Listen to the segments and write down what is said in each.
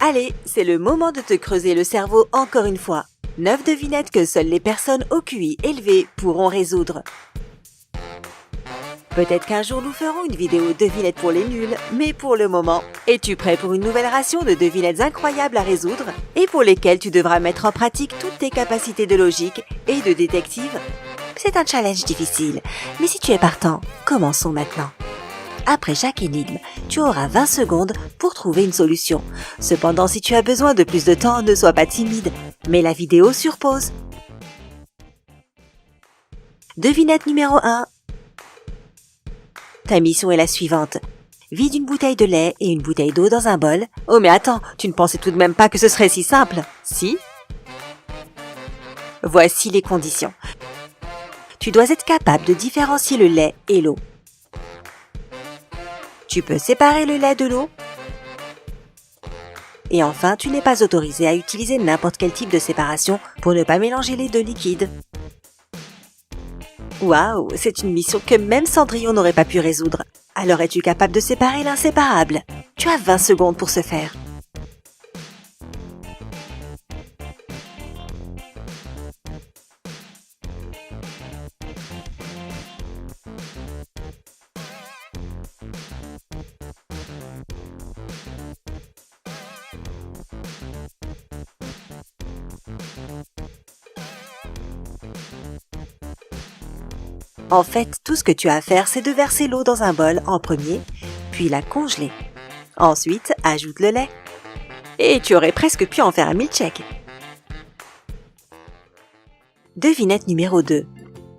Allez, c'est le moment de te creuser le cerveau encore une fois. 9 devinettes que seules les personnes au QI élevé pourront résoudre. Peut-être qu'un jour nous ferons une vidéo devinettes pour les nuls, mais pour le moment, es-tu prêt pour une nouvelle ration de devinettes incroyables à résoudre et pour lesquelles tu devras mettre en pratique toutes tes capacités de logique et de détective? C'est un challenge difficile, mais si tu es partant, commençons maintenant. Après chaque énigme, tu auras 20 secondes pour trouver une solution. Cependant, si tu as besoin de plus de temps, ne sois pas timide, mets la vidéo sur pause. Devinette numéro 1. Ta mission est la suivante. Vide une bouteille de lait et une bouteille d'eau dans un bol. Oh mais attends, tu ne pensais tout de même pas que ce serait si simple, si? Voici les conditions. Tu dois être capable de différencier le lait et l'eau. Tu peux séparer le lait de l'eau. Et enfin, tu n'es pas autorisé à utiliser n'importe quel type de séparation pour ne pas mélanger les deux liquides. Waouh, c'est une mission que même Cendrillon n'aurait pas pu résoudre. Alors es-tu capable de séparer l'inséparable? Tu as 20 secondes pour ce faire. En fait, tout ce que tu as à faire, c'est de verser l'eau dans un bol en premier, puis la congeler. Ensuite, ajoute le lait. Et tu aurais presque pu en faire un milkshake. Devinette numéro 2.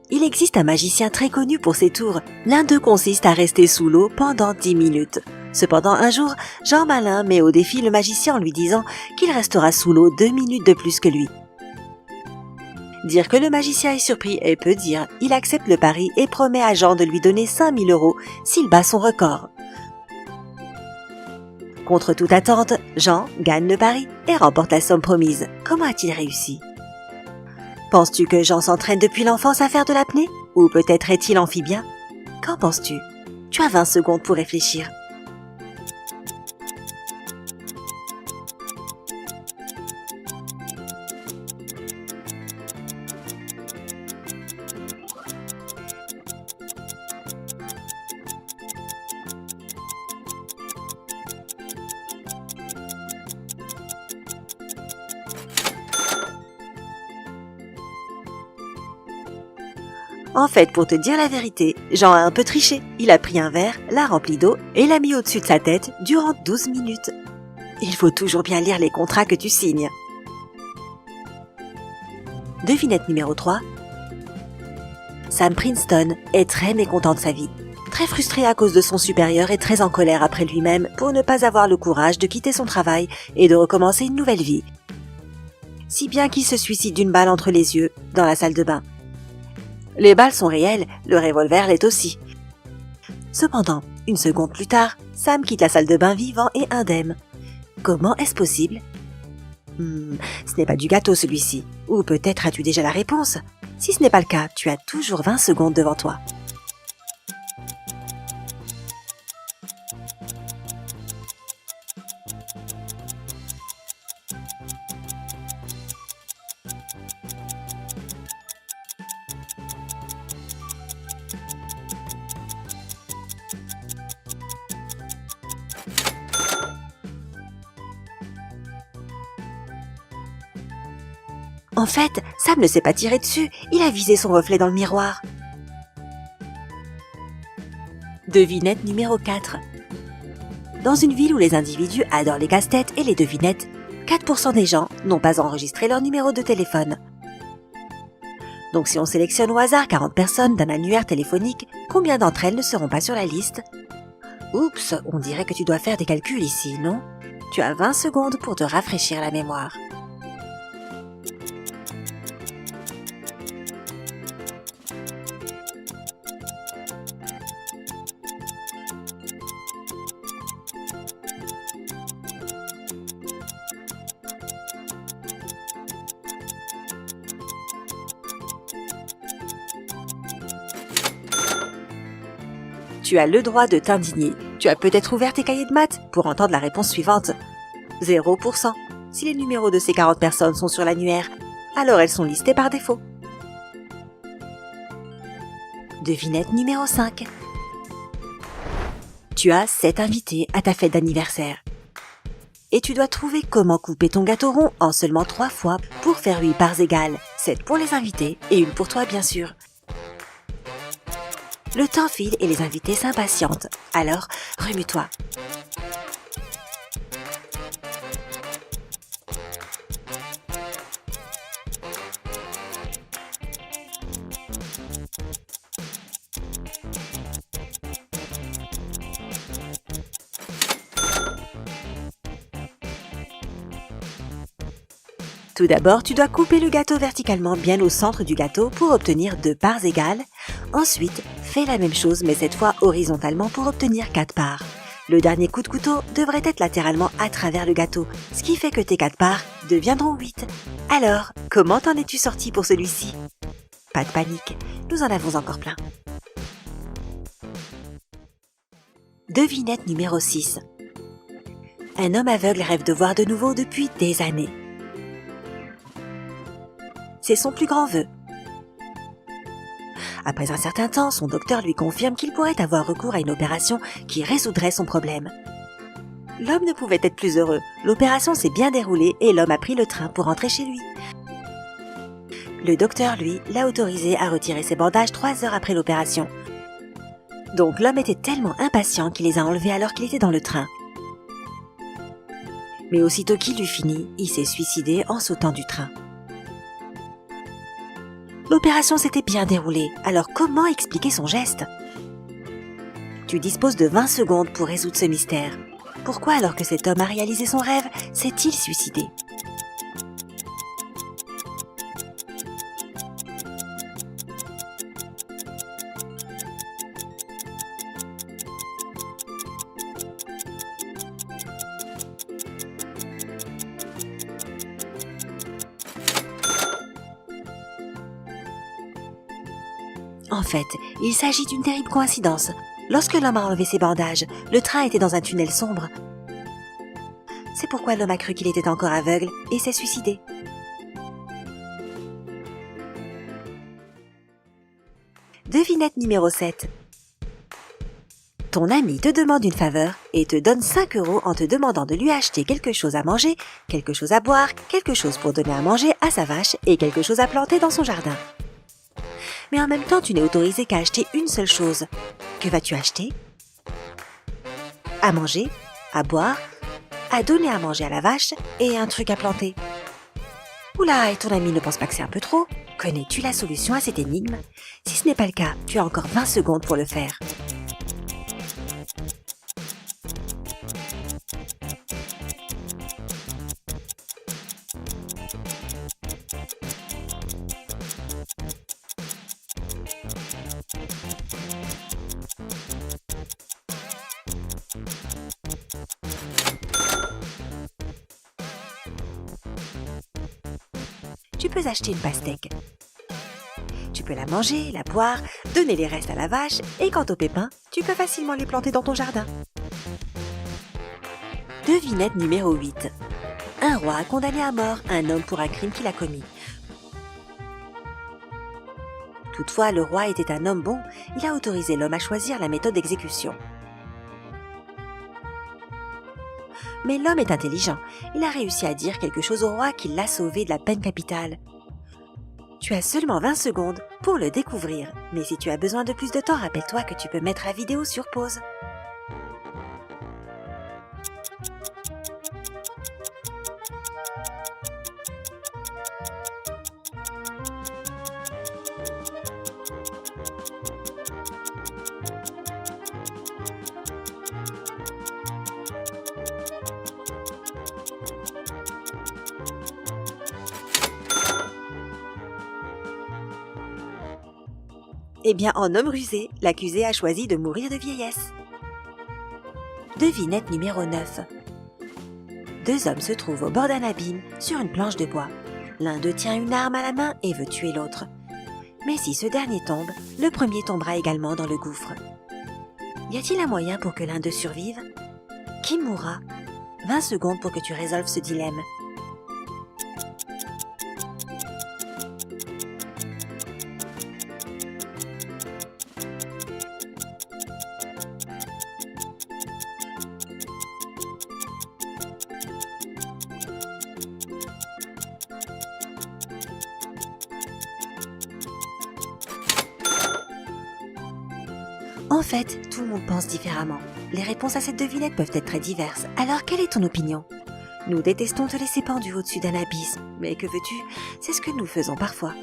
Il existe un magicien très connu pour ses tours. L'un d'eux consiste à rester sous l'eau pendant 10 minutes. Cependant, un jour, Jean Malin met au défi le magicien en lui disant qu'il restera sous l'eau 2 minutes de plus que lui. Dire que le magicien est surpris est peu dire. Il accepte le pari et promet à Jean de lui donner 5 000 € s'il bat son record. Contre toute attente, Jean gagne le pari et remporte la somme promise. Comment a-t-il réussi? Penses-tu que Jean s'entraîne depuis l'enfance à faire de l'apnée? Ou peut-être est-il amphibien? Qu'en penses-tu? Tu as 20 secondes pour réfléchir. En fait, pour te dire la vérité, Jean a un peu triché. Il a pris un verre, l'a rempli d'eau et l'a mis au-dessus de sa tête durant 12 minutes. Il faut toujours bien lire les contrats que tu signes. Devinette numéro 3. Sam Princeton est très mécontent de sa vie. Très frustré à cause de son supérieur et très en colère après lui-même pour ne pas avoir le courage de quitter son travail et de recommencer une nouvelle vie. Si bien qu'il se suicide d'une balle entre les yeux dans la salle de bain. Les balles sont réelles, le revolver l'est aussi. Cependant, une seconde plus tard, Sam quitte la salle de bain vivant et indemne. Comment est-ce possible? Ce n'est pas du gâteau celui-ci. Ou peut-être as-tu déjà la réponse? Si ce n'est pas le cas, tu as toujours 20 secondes devant toi. En fait, Sam ne s'est pas tiré dessus, il a visé son reflet dans le miroir. Devinette numéro 4. Dans une ville où les individus adorent les casse-têtes et les devinettes, 4% des gens n'ont pas enregistré leur numéro de téléphone. Donc si on sélectionne au hasard 40 personnes d'un annuaire téléphonique, combien d'entre elles ne seront pas sur la liste? Oups, on dirait que tu dois faire des calculs ici, non? Tu as 20 secondes pour te rafraîchir la mémoire. Tu as le droit de t'indigner. Tu as peut-être ouvert tes cahiers de maths pour entendre la réponse suivante. 0%. Si les numéros de ces 40 personnes sont sur l'annuaire, alors elles sont listées par défaut. Devinette numéro 5. Tu as 7 invités à ta fête d'anniversaire. Et tu dois trouver comment couper ton gâteau rond en seulement 3 fois pour faire 8 parts égales. 7 pour les invités et une pour toi bien sûr. Le temps file et les invités s'impatientent. Alors, remue-toi. Tout d'abord, tu dois couper le gâteau verticalement bien au centre du gâteau pour obtenir 2 parts égales. Ensuite, fais la même chose mais cette fois horizontalement pour obtenir 4 parts. Le dernier coup de couteau devrait être latéralement à travers le gâteau, ce qui fait que tes 4 parts deviendront 8. Alors, comment t'en es-tu sorti pour celui-ci? Pas de panique, nous en avons encore plein. Devinette numéro 6. Un homme aveugle rêve de voir de nouveau depuis des années. C'est son plus grand vœu. Après un certain temps, son docteur lui confirme qu'il pourrait avoir recours à une opération qui résoudrait son problème. L'homme ne pouvait être plus heureux. L'opération s'est bien déroulée et l'homme a pris le train pour rentrer chez lui. Le docteur, lui, l'a autorisé à retirer ses bandages 3 heures après l'opération. Donc l'homme était tellement impatient qu'il les a enlevés alors qu'il était dans le train. Mais aussitôt qu'il eut fini, il s'est suicidé en sautant du train. L'opération s'était bien déroulée, alors comment expliquer son geste? Tu disposes de 20 secondes pour résoudre ce mystère. Pourquoi, alors que cet homme a réalisé son rêve, s'est-il suicidé? En fait, il s'agit d'une terrible coïncidence. Lorsque l'homme a enlevé ses bandages, le train était dans un tunnel sombre. C'est pourquoi l'homme a cru qu'il était encore aveugle et s'est suicidé. Devinette numéro 7. Ton ami te demande une faveur et te donne 5 € en te demandant de lui acheter quelque chose à manger, quelque chose à boire, quelque chose pour donner à manger à sa vache et quelque chose à planter dans son jardin. Mais en même temps, tu n'es autorisé qu'à acheter une seule chose. Que vas-tu acheter? À manger, à boire, à donner à manger à la vache et un truc à planter. Oula, et ton ami ne pense pas que c'est un peu trop? Connais-tu la solution à cette énigme? Si ce n'est pas le cas, tu as encore 20 secondes pour le faire. Tu peux acheter une pastèque. Tu peux la manger, la boire, donner les restes à la vache et quant aux pépins, tu peux facilement les planter dans ton jardin. Devinette numéro 8. Un roi a condamné à mort un homme pour un crime qu'il a commis. Toutefois, le roi était un homme bon, il a autorisé l'homme à choisir la méthode d'exécution. Mais l'homme est intelligent, il a réussi à dire quelque chose au roi qui l'a sauvé de la peine capitale. Tu as seulement 20 secondes pour le découvrir, mais si tu as besoin de plus de temps, rappelle-toi que tu peux mettre la vidéo sur pause. Eh bien, en homme rusé, l'accusé a choisi de mourir de vieillesse. Devinette numéro 9. 2 hommes se trouvent au bord d'un abîme sur une planche de bois. L'un d'eux tient une arme à la main et veut tuer l'autre. Mais si ce dernier tombe, le premier tombera également dans le gouffre. Y a-t-il un moyen pour que l'un d'eux survive? Qui mourra? 20 secondes pour que tu résolves ce dilemme. En fait, tout le monde pense différemment. Les réponses à cette devinette peuvent être très diverses. Alors, quelle est ton opinion? Nous détestons te laisser pendu au-dessus d'un abysse. Mais que veux-tu? C'est ce que nous faisons parfois.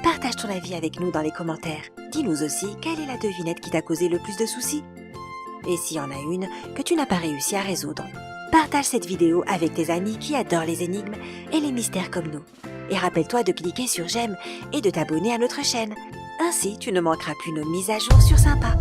Partage ton avis avec nous dans les commentaires. Dis-nous aussi quelle est la devinette qui t'a causé le plus de soucis. Et s'il y en a une que tu n'as pas réussi à résoudre. Partage cette vidéo avec tes amis qui adorent les énigmes et les mystères comme nous. Et rappelle-toi de cliquer sur j'aime et de t'abonner à notre chaîne. Ainsi, tu ne manqueras plus nos mises à jour sur Sympa.